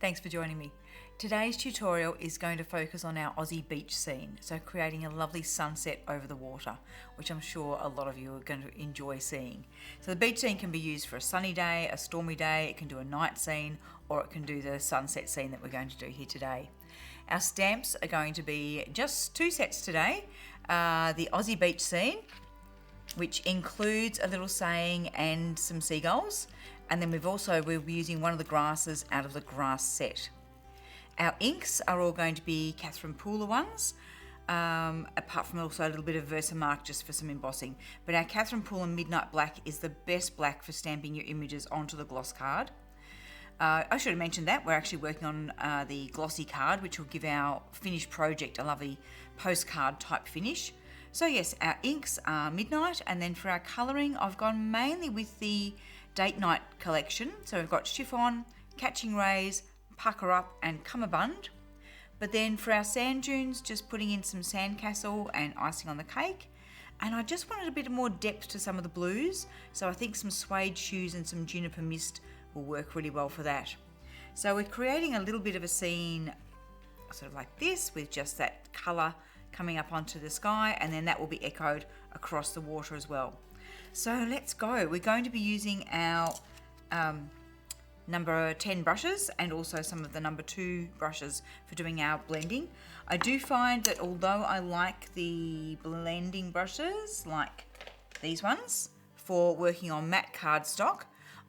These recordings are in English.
Thanks for joining me. Today's tutorial is going to focus on our Aussie beach scene, so creating a lovely sunset over the water, which I'm sure a lot of you are going to enjoy seeing. So the beach scene can be used for a sunny day, a stormy day, it can do a night scene, or it can do the sunset scene that we're going to do here today. Our stamps are going to be just 2 sets today. The Aussie beach scene, which includes a little saying and some seagulls. And then we'll be using one of the grasses out of the grass set. Our inks are all going to be Catherine Pooler ones, apart from also a little bit of Versamark just for some embossing. But our Catherine Pooler Midnight Black is the best black for stamping your images onto the gloss card. I should have mentioned that we're actually working on the glossy card, which will give our finished project a lovely postcard type finish. So yes, our inks are Midnight, and then for our colouring, I've gone mainly with the Date Night collection. So we've got Chiffon, Catching Rays, Pucker Up and Cummerbund. But then for our sand dunes, just putting in some sandcastle and icing on the cake. And I just wanted a bit more depth to some of the blues, so I think some suede shoes and some juniper mist will work really well for that. So we're creating a little bit of a scene sort of like this, with just that colour coming up onto the sky, and then that will be echoed across the water as well. So let's go. We're going to be using our number 10 brushes and also some of the number 2 brushes for doing our blending. I do find that although I like the blending brushes like these ones for working on matte cardstock,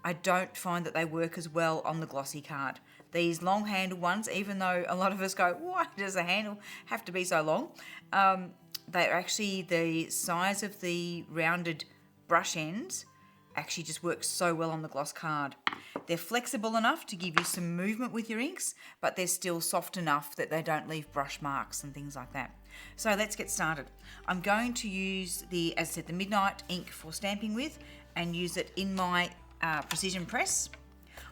I don't find that they work as well on the glossy card. These long handle ones, even though a lot of us go, why does the handle have to be so long? They're actually, the size of the rounded brush ends actually just works so well on the gloss card. They're flexible enough to give you some movement with your inks, but they're still soft enough that they don't leave brush marks and things like that. So let's get started. I'm going to use the, as I said, the Midnight ink for stamping with, and use it in my precision press.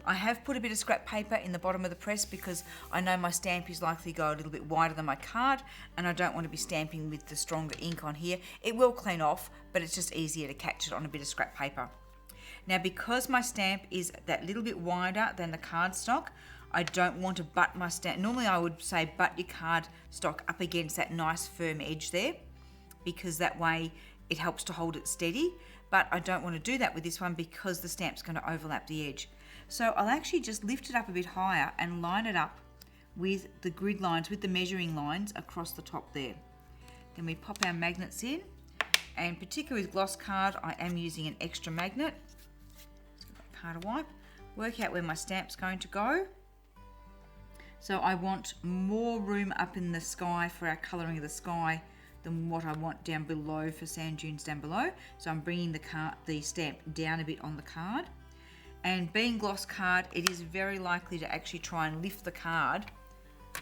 I have put a bit of scrap paper in the bottom of the press because I know my stamp is likely to go a little bit wider than my card, and I don't want to be stamping with the stronger ink on here. It will clean off, but it's just easier to catch it on a bit of scrap paper. Now, because my stamp is that little bit wider than the cardstock, I don't want to butt my stamp. Normally I would say butt your cardstock up against that nice firm edge there, because that way it helps to hold it steady. But I don't want to do that with this one because the stamp's going to overlap the edge. So I'll actually just lift it up a bit higher and line it up with the grid lines, with the measuring lines across the top there. Then we pop our magnets in, and particularly with gloss card, I am using an extra magnet. Let's give that card a wipe. Work out where my stamp's going to go. So I want more room up in the sky for our colouring of the sky than what I want down below for sand dunes down below. So I'm bringing the stamp down a bit on the card. And being gloss card, it is very likely to actually try and lift the card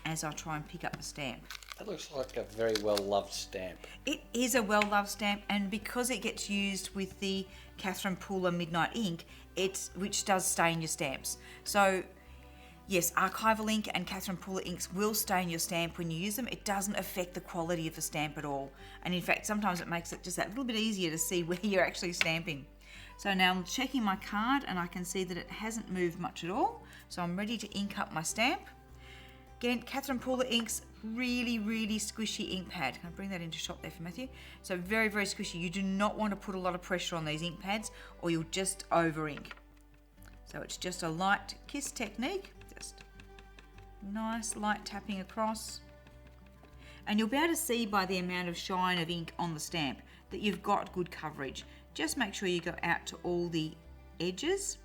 as I try and pick up the stamp. That looks like a very well-loved stamp. It is a well-loved stamp, and because it gets used with the Catherine Pooler Midnight ink, which does stain your stamps. So yes, archival ink and Catherine Pooler inks will stain your stamp when you use them. It doesn't affect the quality of the stamp at all. And in fact, sometimes it makes it just that little bit easier to see where you're actually stamping. So now I'm checking my card, and I can see that it hasn't moved much at all. So I'm ready to ink up my stamp. Again, Catherine Pooler inks, really, really squishy ink pad. Can I bring that into shot there for Matthew? So very, very squishy. You do not want to put a lot of pressure on these ink pads, or you'll just over ink. So it's just a light kiss technique. Just nice light tapping across. And you'll be able to see by the amount of shine of ink on the stamp that you've got good coverage. Just make sure you go out to all the edges.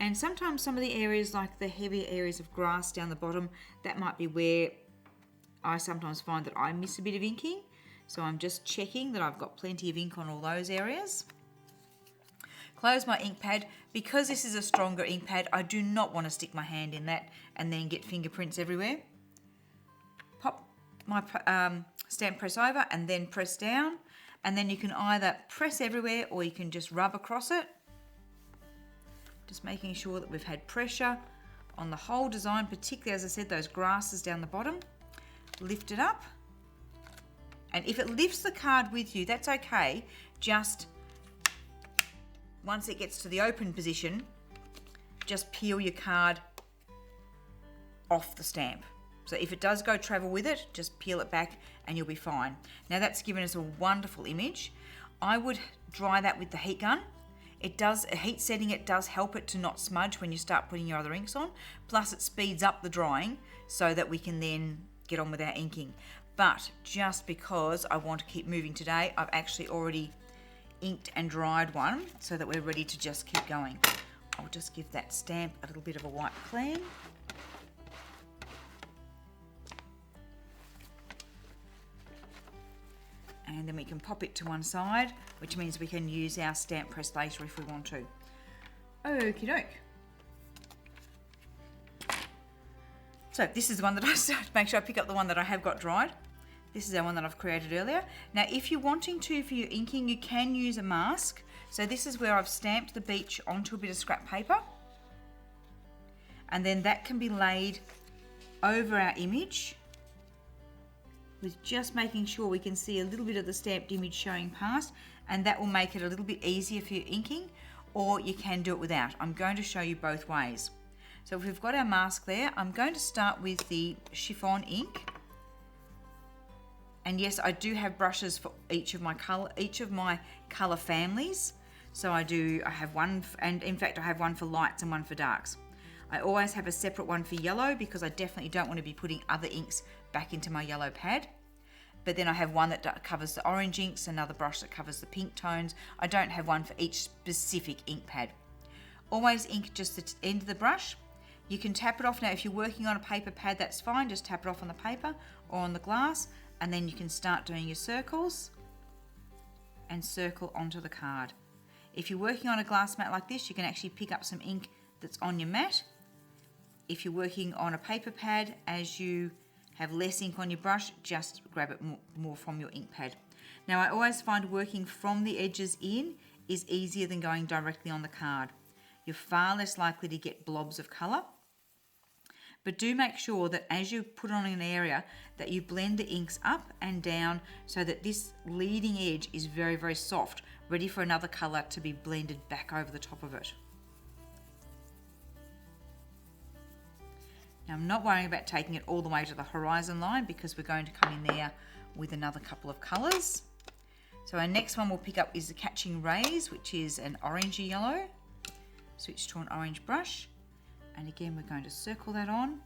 And sometimes some of the areas, like the heavier areas of grass down the bottom, that might be where I sometimes find that I miss a bit of inking. So I'm just checking that I've got plenty of ink on all those areas. Close my ink pad. Because this is a stronger ink pad, I do not want to stick my hand in that and then get fingerprints everywhere. Pop my stamp press over and then press down. And then you can either press everywhere or you can just rub across it. Just making sure that we've had pressure on the whole design, particularly, as I said, those grasses down the bottom. Lift it up. And if it lifts the card with you, that's okay. Just once it gets to the open position, just peel your card off the stamp. So if it does go travel with it, just peel it back and you'll be fine. Now that's given us a wonderful image. I would dry that with the heat gun. Heat setting it does help it to not smudge when you start putting your other inks on. Plus it speeds up the drying so that we can then get on with our inking. But just because I want to keep moving today, I've actually already inked and dried one so that we're ready to just keep going. I'll just give that stamp a little bit of a wipe clean. And then we can pop it to one side, which means we can use our stamp press later if we want to. Okie doke. So this is the one that I started to make sure I pick up the one that I have got dried. This is our one that I've created earlier. Now if you're wanting to for your inking, you can use a mask. So this is where I've stamped the beach onto a bit of scrap paper. And then that can be laid over our image, with just making sure we can see a little bit of the stamped image showing past, and that will make it a little bit easier for your inking, or you can do it without. I'm going to show you both ways. So if we've got our mask there, I'm going to start with the Chiffon ink. And yes, I do have brushes for each of my color families. So I have one, and in fact I have one for lights and one for darks. I always have a separate one for yellow because I definitely don't want to be putting other inks back into my yellow pad. But then I have one that covers the orange inks, another brush that covers the pink tones. I don't have one for each specific ink pad. Always ink just the end of the brush. You can tap it off. Now if you're working on a paper pad, that's fine, just tap it off on the paper or on the glass, and then you can start doing your circles and circle onto the card. If you're working on a glass mat like this, you can actually pick up some ink that's on your mat. If you're working on a paper pad, as you have less ink on your brush, just grab it more from your ink pad. Now I always find working from the edges in is easier than going directly on the card. You're far less likely to get blobs of colour. But do make sure that as you put on an area that you blend the inks up and down so that this leading edge is very, very soft, ready for another colour to be blended back over the top of it. Now I'm not worrying about taking it all the way to the horizon line because we're going to come in there with another couple of colours. So our next one we'll pick up is the Catching Rays, which is an orangey yellow. Switch to an orange brush, and again we're going to circle that on.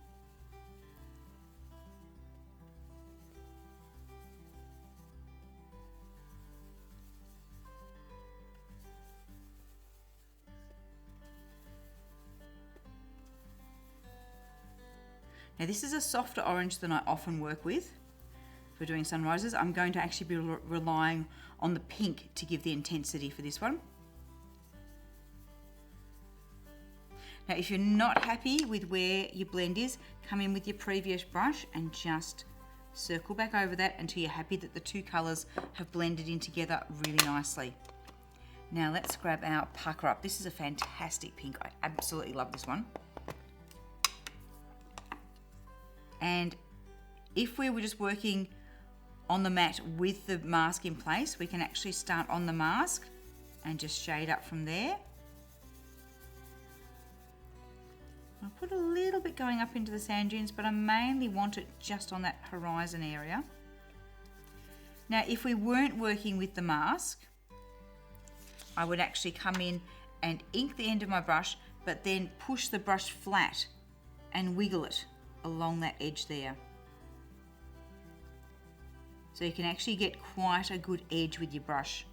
Now this is a softer orange than I often work with for doing sunrises. I'm going to actually be relying on the pink to give the intensity for this one. Now if you're not happy with where your blend is, come in with your previous brush and just circle back over that until you're happy that the two colours have blended in together really nicely. Now let's grab our pucker up. This is a fantastic pink. I absolutely love this one. And if we were just working on the mat with the mask in place, we can actually start on the mask and just shade up from there. I'll put a little bit going up into the sand dunes, but I mainly want it just on that horizon area. Now, if we weren't working with the mask, I would actually come in and ink the end of my brush, but then push the brush flat and wiggle it along that edge there. So you can actually get quite a good edge with your brush.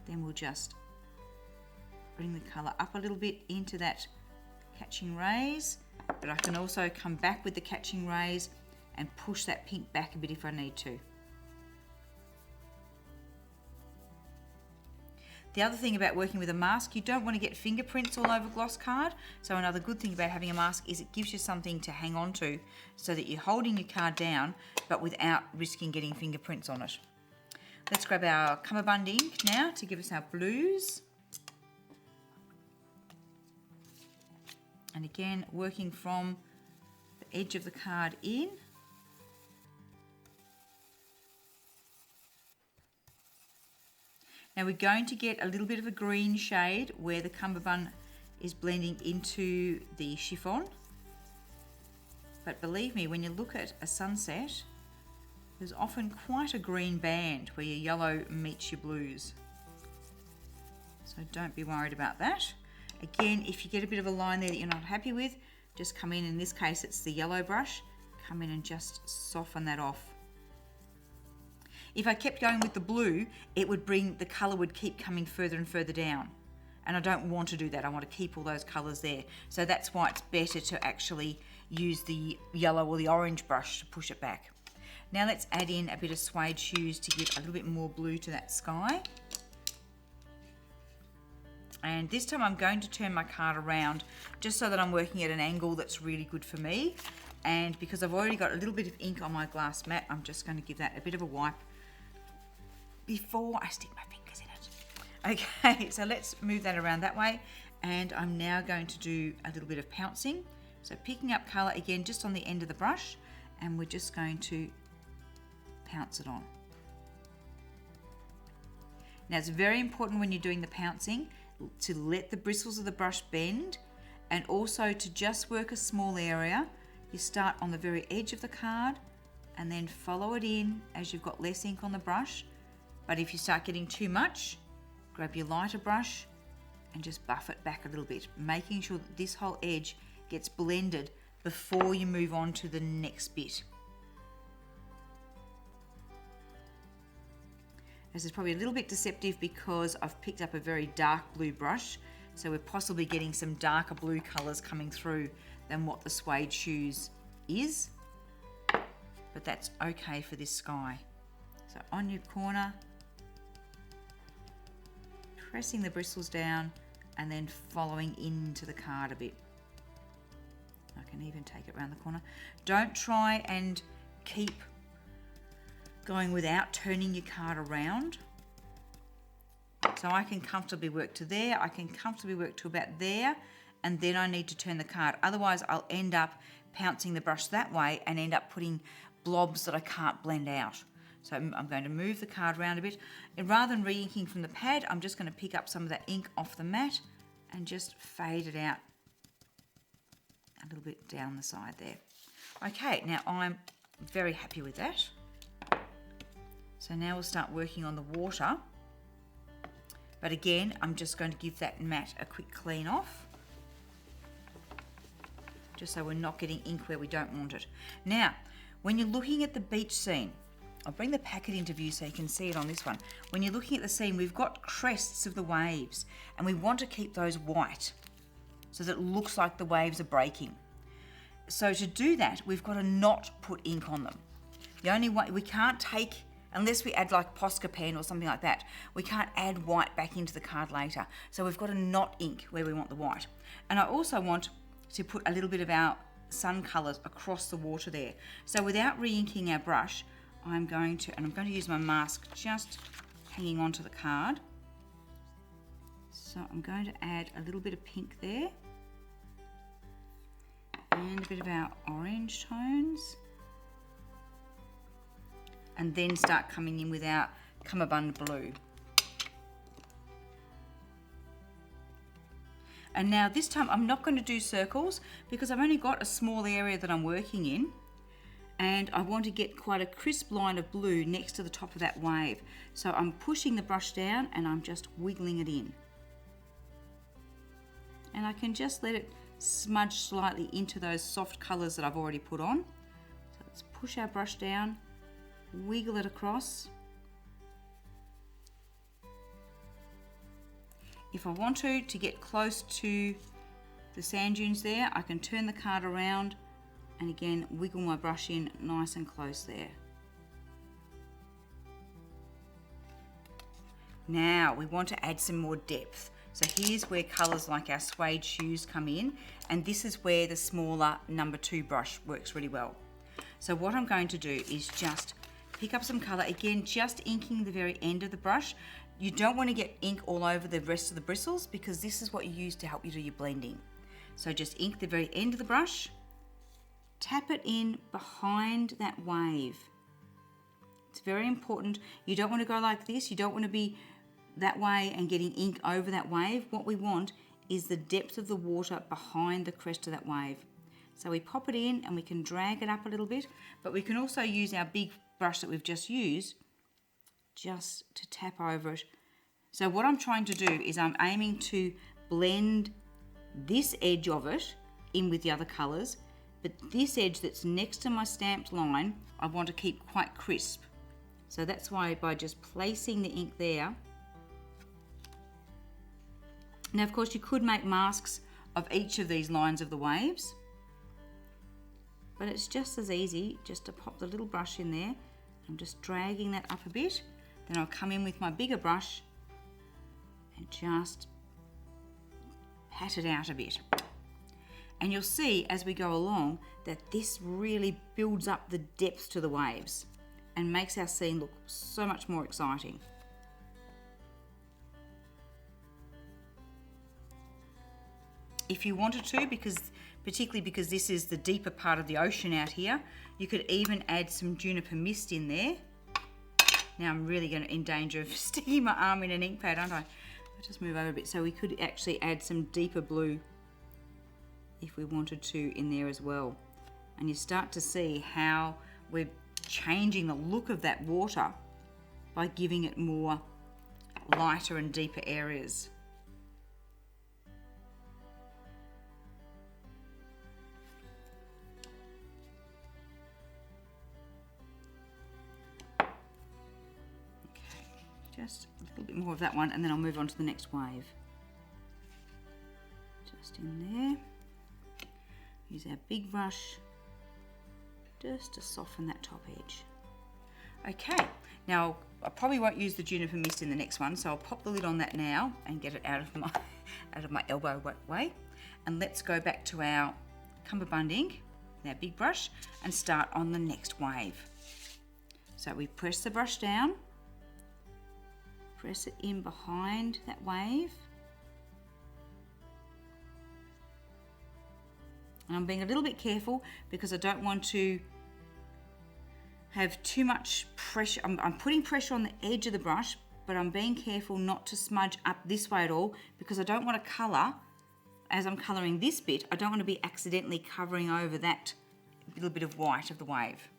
Then we'll just bring the colour up a little bit into that Catching Rays, but I can also come back with the Catching Rays and push that pink back a bit if I need to. The other thing about working with a mask, you don't want to get fingerprints all over gloss card. So another good thing about having a mask is it gives you something to hang on to so that you're holding your card down, but without risking getting fingerprints on it. Let's grab our Cummerbund ink now to give us our blues. And again, working from the edge of the card in. Now we're going to get a little bit of a green shade where the Cummerbund is blending into the chiffon. But believe me, when you look at a sunset, there's often quite a green band where your yellow meets your blues. So don't be worried about that. Again, if you get a bit of a line there that you're not happy with, just come in this case it's the yellow brush, come in and just soften that off. If I kept going with the blue, it would bring, the colour would keep coming further and further down. And I don't want to do that, I want to keep all those colours there. So that's why it's better to actually use the yellow or the orange brush to push it back. Now let's add in a bit of Suede shoes to give a little bit more blue to that sky. And this time I'm going to turn my card around just so that I'm working at an angle that's really good for me. And because I've already got a little bit of ink on my glass mat, I'm just going to give that a bit of a wipe before I stick my fingers in it. Okay, so let's move that around that way. And I'm now going to do a little bit of pouncing. So picking up colour again just on the end of the brush, and we're just going to pounce it on. Now it's very important when you're doing the pouncing to let the bristles of the brush bend, and also to just work a small area. You start on the very edge of the card and then follow it in as you've got less ink on the brush. But if you start getting too much, grab your lighter brush and just buff it back a little bit, making sure that this whole edge gets blended before you move on to the next bit. This is probably a little bit deceptive because I've picked up a very dark blue brush, so we're possibly getting some darker blue colours coming through than what the Suede shoes is, but that's okay for this sky. So on your corner, pressing the bristles down and then following into the card a bit. I can even take it around the corner. Don't try and keep going without turning your card around. So I can comfortably work to there, I can comfortably work to about there, and then I need to turn the card. Otherwise I'll end up pouncing the brush that way and end up putting blobs that I can't blend out. So I'm going to move the card around a bit. And rather than re-inking from the pad, I'm just going to pick up some of that ink off the mat and just fade it out a little bit down the side there. Okay, now I'm very happy with that. So now we'll start working on the water. But again, I'm just going to give that mat a quick clean off, just so we're not getting ink where we don't want it. Now, when you're looking at the beach scene, I'll bring the packet into view so you can see it on this one. When you're looking at the scene, we've got crests of the waves, and we want to keep those white so that it looks like the waves are breaking. So to do that, we've got to not put ink on them. The only way, we can't take, unless we add like Posca pen or something like that, we can't add white back into the card later. So we've got to not ink where we want the white. And I also want to put a little bit of our sun colours across the water there. So without re-inking our brush, I'm going to use my mask just hanging onto the card. So I'm going to add a little bit of pink there and a bit of our orange tones, and then start coming in with our Cummerbund blue. And now this time I'm not going to do circles because I've only got a small area that I'm working in, and I want to get quite a crisp line of blue next to the top of that wave. So I'm pushing the brush down and I'm just wiggling it in. And I can just let it smudge slightly into those soft colours that I've already put on. So let's push our brush down, wiggle it across. If I want to get close to the sand dunes there, I can turn the card around and again wiggle my brush in nice and close there. Now we want to add some more depth. So here's where colours like our Suede shoes come in, and this is where the smaller number 2 brush works really well. So what I'm going to do is just pick up some colour, again just inking the very end of the brush. You don't want to get ink all over the rest of the bristles because this is what you use to help you do your blending. So just ink the very end of the brush, tap it in behind that wave. It's very important. You don't want to go like this. You don't want to be that way and getting ink over that wave. What we want is the depth of the water behind the crest of that wave. So we pop it in and we can drag it up a little bit, but we can also use our big brush that we've just used just to tap over it. So what I'm trying to do is I'm aiming to blend this edge of it in with the other colours, but this edge that's next to my stamped line, I want to keep quite crisp. So that's why by just placing the ink there. Now of course you could make masks of each of these lines of the waves, but it's just as easy just to pop the little brush in there. I'm just dragging that up a bit. Then I'll come in with my bigger brush and just pat it out a bit. And you'll see as we go along that this really builds up the depth to the waves and makes our scene look so much more exciting. If you wanted to, particularly because this is the deeper part of the ocean out here, you could even add some Juniper mist in there. Now I'm really in danger of sticking my arm in an ink pad, aren't I? I'll just move over a bit. So we could actually add some deeper blue if we wanted to in there as well. And you start to see how we're changing the look of that water by giving it more lighter and deeper areas. Just a little bit more of that one, and then I'll move on to the next wave. Just in there. Use our big brush just to soften that top edge. Okay, now I probably won't use the Juniper mist in the next one, so I'll pop the lid on that now and get it out of my elbow way. And let's go back to our Cummerbund ink, our big brush, and start on the next wave. So we press the brush down. Press it in behind that wave. And I'm being a little bit careful because I don't want to have too much pressure. I'm putting pressure on the edge of the brush, but I'm being careful not to smudge up this way at all because I don't want to colour, as I'm colouring this bit, I don't want to be accidentally covering over that little bit of white of the wave.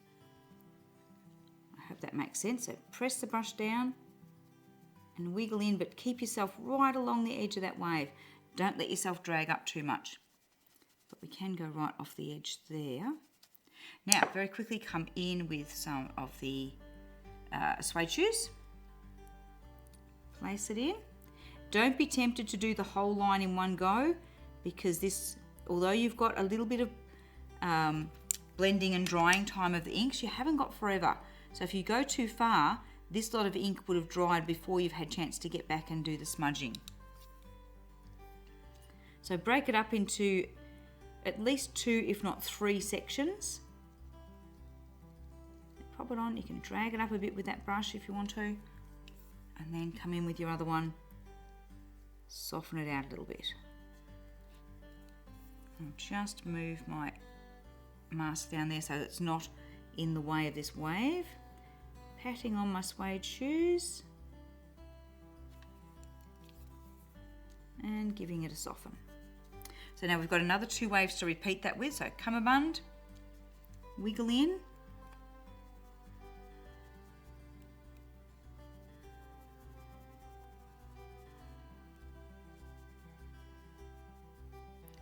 I hope that makes sense. So press the brush down and wiggle in, but keep yourself right along the edge of that wave. Don't let yourself drag up too much. But we can go right off the edge there. Now, very quickly come in with some of the suede shoes. Place it in. Don't be tempted to do the whole line in one go because this, although you've got a little bit of blending and drying time of the inks, you haven't got forever. So if you go too far, this lot of ink would have dried before you've had a chance to get back and do the smudging. So break it up into at least 2, if not 3 sections. Pop it on, you can drag it up a bit with that brush if you want to, and then come in with your other one, soften it out a little bit. I'll just move my mask down there so that it's not in the way of this wave. Patting on my suede shoes and giving it a soften. So now we've got another 2 waves to repeat that with. So Cummerbund, wiggle in,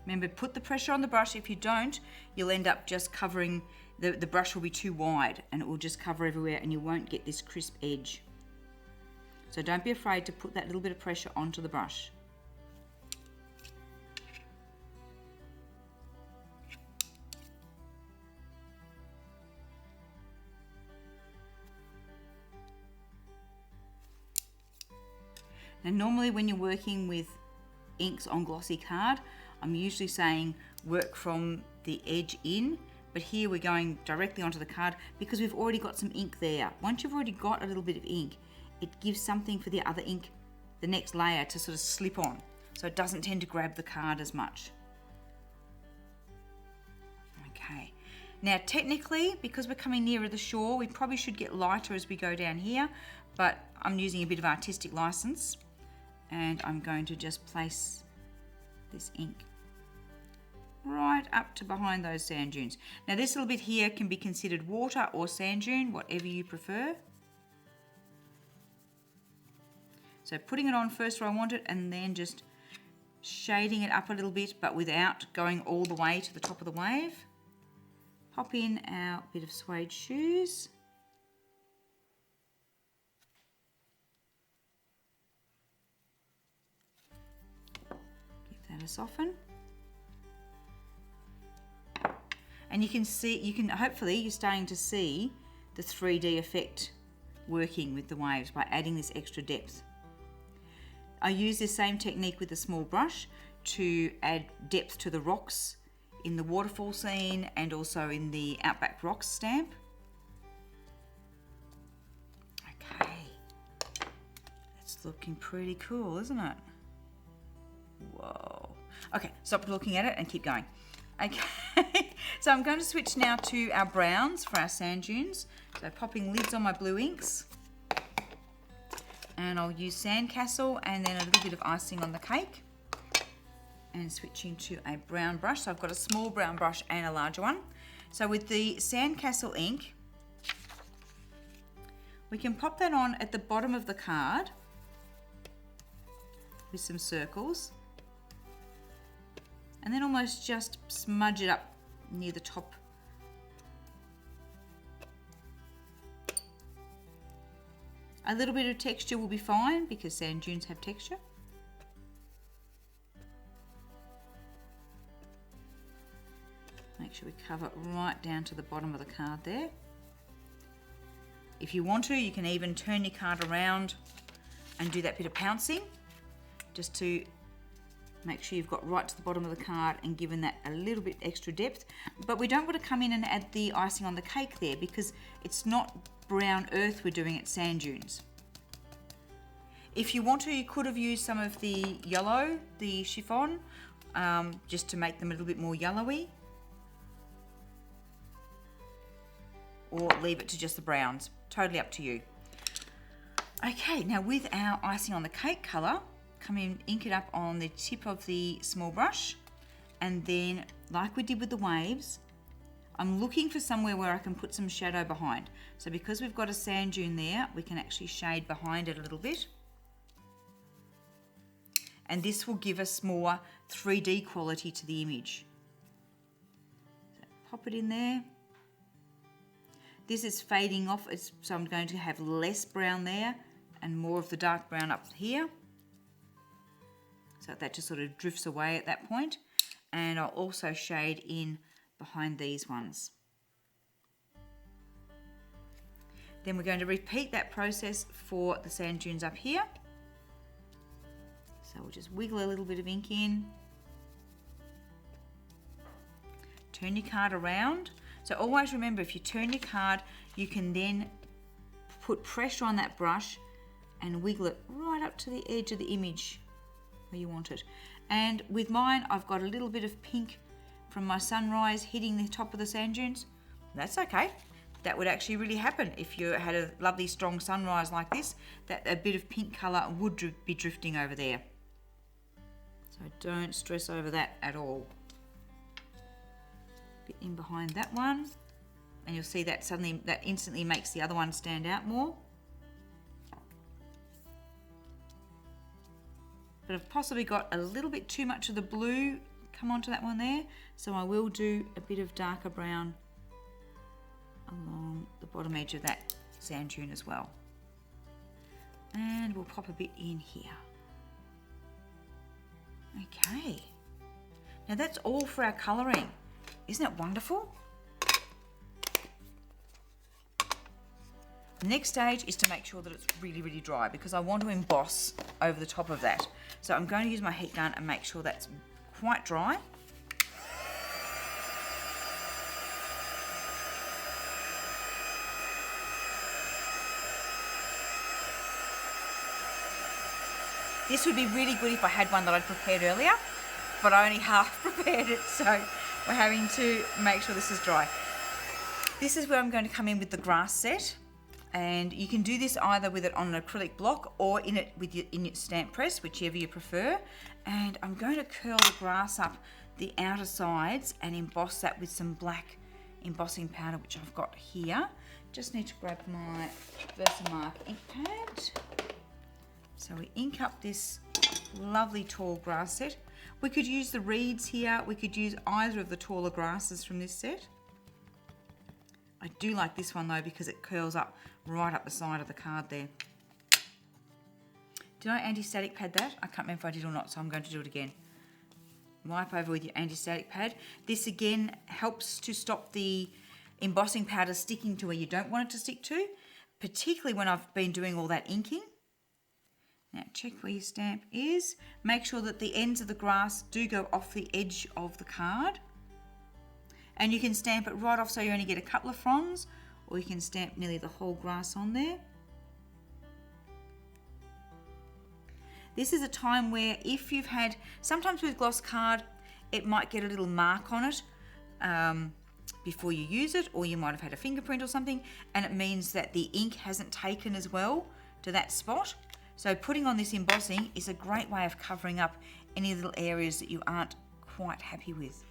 remember, put the pressure on the brush. If you don't, you'll end up just covering, the brush will be too wide and it will just cover everywhere and you won't get this crisp edge. So don't be afraid to put that little bit of pressure onto the brush. Now normally when you're working with inks on glossy card, I'm usually saying work from the edge in, but here we're going directly onto the card because we've already got some ink there. Once you've already got a little bit of ink, it gives something for the other ink, the next layer, to sort of slip on, so it doesn't tend to grab the card as much. Okay, now technically, because we're coming nearer the shore, we probably should get lighter as we go down here, but I'm using a bit of artistic license and I'm going to just place this ink right up to behind those sand dunes. Now this little bit here can be considered water or sand dune, whatever you prefer. So putting it on first where I want it and then just shading it up a little bit, but without going all the way to the top of the wave. Pop in our bit of suede shoes. Give that a soften. And you can see, hopefully you're starting to see the 3D effect working with the waves by adding this extra depth. I use this same technique with a small brush to add depth to the rocks in the waterfall scene and also in the Outback Rocks stamp. Okay, that's looking pretty cool, isn't it? Whoa. Okay, stop looking at it and keep going. Okay, so I'm going to switch now to our browns for our sand dunes. So popping lids on my blue inks. And I'll use Sandcastle and then a little bit of icing on the cake. And switching to a brown brush. So I've got a small brown brush and a larger one. So with the Sandcastle ink, we can pop that on at the bottom of the card with some circles. And then almost just smudge it up near the top. A little bit of texture will be fine because sand dunes have texture. Make sure we cover it right down to the bottom of the card there. If you want to, you can even turn your card around and do that bit of pouncing just to make sure you've got right to the bottom of the card and given that a little bit extra depth. But we don't want to come in and add the icing on the cake there because it's not brown earth we're doing at sand dunes. If you want to, you could have used some of the yellow, the chiffon, just to make them a little bit more yellowy. Or leave it to just the browns, totally up to you. Okay, now with our icing on the cake colour, come in, ink it up on the tip of the small brush, and then, like we did with the waves, I'm looking for somewhere where I can put some shadow behind. So because we've got a sand dune there, we can actually shade behind it a little bit. And this will give us more 3D quality to the image. So pop it in there. This is fading off, so I'm going to have less brown there and more of the dark brown up here. So that just sort of drifts away at that point. And I'll also shade in behind these ones. Then we're going to repeat that process for the sand dunes up here. So we'll just wiggle a little bit of ink in. Turn your card around. So always remember, if you turn your card, you can then put pressure on that brush and wiggle it right up to the edge of the image where you want it. And with mine, I've got a little bit of pink from my sunrise hitting the top of the sand dunes. That's okay. That would actually really happen if you had a lovely strong sunrise like this, that a bit of pink colour would be drifting over there. So don't stress over that at all. Bit in behind that one, and you'll see that suddenly, that instantly makes the other one stand out more. But I've possibly got a little bit too much of the blue come onto that one there, so I will do a bit of darker brown along the bottom edge of that sand dune as well. And we'll pop a bit in here. Okay, now that's all for our colouring. Isn't it wonderful? The next stage is to make sure that it's really, really dry because I want to emboss over the top of that. So I'm going to use my heat gun and make sure that's quite dry. This would be really good if I had one that I'd prepared earlier, but I only half prepared it, so we're having to make sure this is dry. This is where I'm going to come in with the grass set, and you can do this either with it on an acrylic block or in your stamp press, whichever you prefer. And I'm going to curl the grass up the outer sides and emboss that with some black embossing powder, which I've got here. Just need to grab my Versamark ink pad. So we ink up this lovely tall grass set. We could use the reeds here. We could use either of the taller grasses from this set. I do like this one though because it curls up right up the side of the card there. Did I anti-static pad that? I can't remember if I did or not, so I'm going to do it again. Wipe over with your anti-static pad. This again helps to stop the embossing powder sticking to where you don't want it to stick to, particularly when I've been doing all that inking. Now check where your stamp is. Make sure that the ends of the grass do go off the edge of the card. And you can stamp it right off so you only get a couple of fronds, or you can stamp nearly the whole grass on there. This is a time where if you've had, sometimes with gloss card, it might get a little mark on it before you use it, or you might have had a fingerprint or something, and it means that the ink hasn't taken as well to that spot. So putting on this embossing is a great way of covering up any little areas that you aren't quite happy with.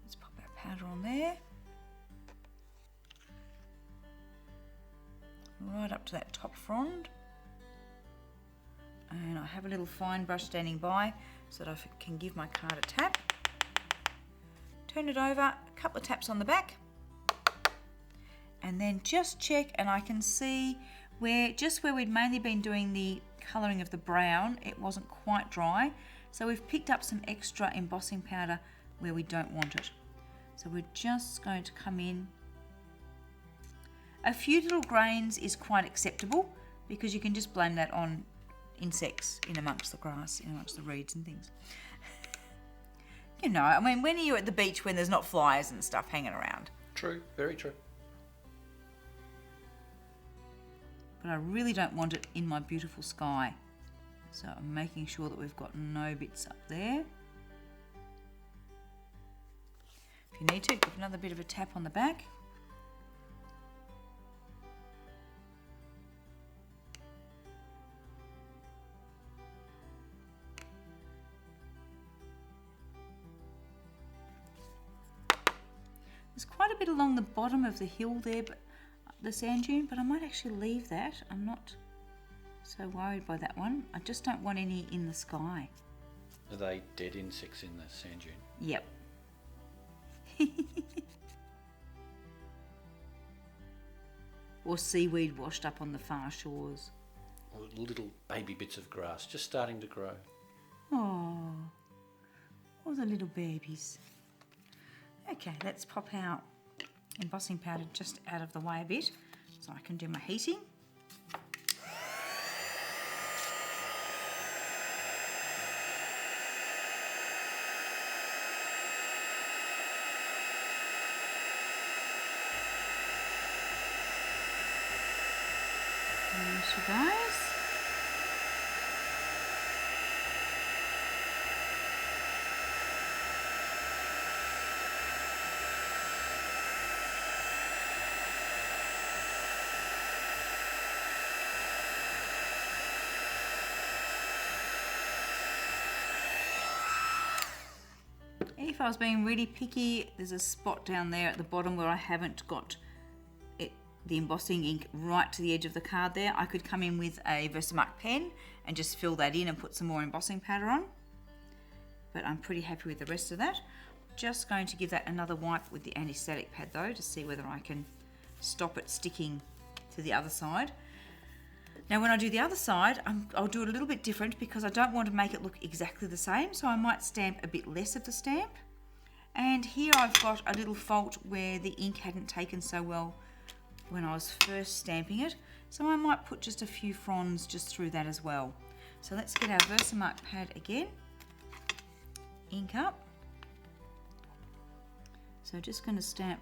Let's pop our powder on there. Right up to that top frond. And I have a little fine brush standing by so that I can give my card a tap. Turn it over, a couple of taps on the back. And then just check, and I can see just where we'd mainly been doing the colouring of the brown, it wasn't quite dry. So we've picked up some extra embossing powder where we don't want it. So we're just going to come in. A few little grains is quite acceptable because you can just blame that on insects in amongst the grass, in amongst the reeds and things. You know, I mean, when are you at the beach when there's not flies and stuff hanging around? True, very true. But I really don't want it in my beautiful sky. So I'm making sure that we've got no bits up there. If you need to, give another bit of a tap on the back. There's quite a bit along the bottom of the hill there, but the sand dune, but I might actually leave that. I'm not so worried by that one. I just don't want any in the sky. Are they dead insects in the sand dune? Yep. Or seaweed washed up on the far shores. Or little baby bits of grass just starting to grow. Oh, all the little babies. Okay, let's pop our embossing powder just out of the way a bit so I can do my heating. There she goes. If I was being really picky, there's a spot down there at the bottom where I haven't got the embossing ink right to the edge of the card there. I could come in with a Versamark pen and just fill that in and put some more embossing powder on. But I'm pretty happy with the rest of that. Just going to give that another wipe with the anti-static pad though to see whether I can stop it sticking to the other side. Now when I do the other side, I'll do it a little bit different because I don't want to make it look exactly the same, so I might stamp a bit less of the stamp. And here I've got a little fault where the ink hadn't taken so well when I was first stamping it, so I might put just a few fronds just through that as well. So let's get our Versamark pad again, ink up. So just going to stamp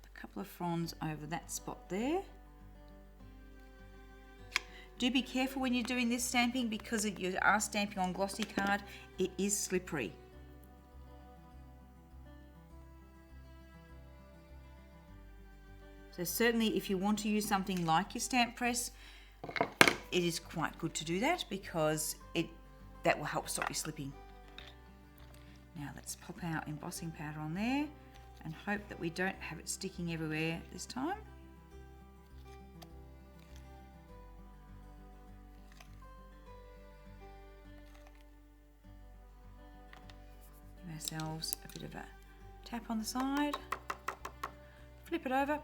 a couple of fronds over that spot there. Do be careful when you're doing this stamping because you are stamping on glossy card, it is slippery. So certainly if you want to use something like your stamp press, it is quite good to do that because that will help stop you slipping. Now let's pop our embossing powder on there and hope that we don't have it sticking everywhere this time. Give ourselves a bit of a tap on the side, flip it over,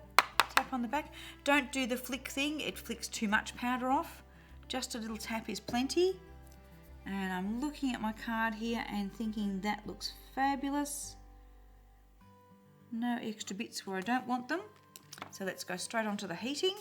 tap on the back. Don't do the flick thing, it flicks too much powder off. Just a little tap is plenty. And I'm looking at my card here and thinking that looks fabulous. No extra bits where I don't want them. So let's go straight onto the heating.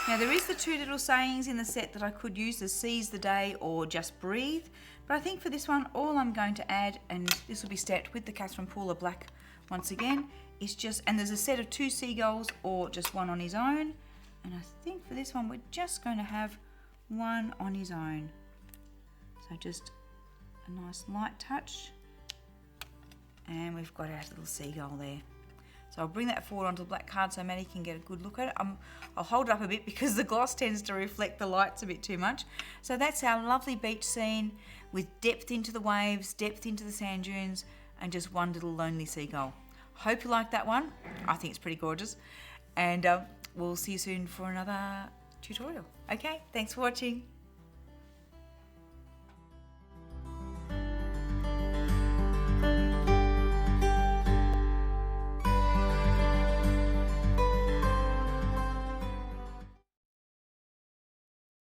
Now there is the two little sayings in the set that I could use, the seize the day or just breathe. But I think for this one, all I'm going to add, and this will be stamped with the Catherine Pooler black once again, is just, and there's a set of 2 seagulls or just one on his own. And I think for this one, we're just going to have one on his own. So just a nice light touch. And we've got our little seagull there. So I'll bring that forward onto the black card so Maddie can get a good look at it. I'll hold it up a bit because the gloss tends to reflect the lights a bit too much. So that's our lovely beach scene with depth into the waves, depth into the sand dunes, and just one little lonely seagull. Hope you like that one. I think it's pretty gorgeous. And we'll see you soon for another tutorial. Okay, thanks for watching.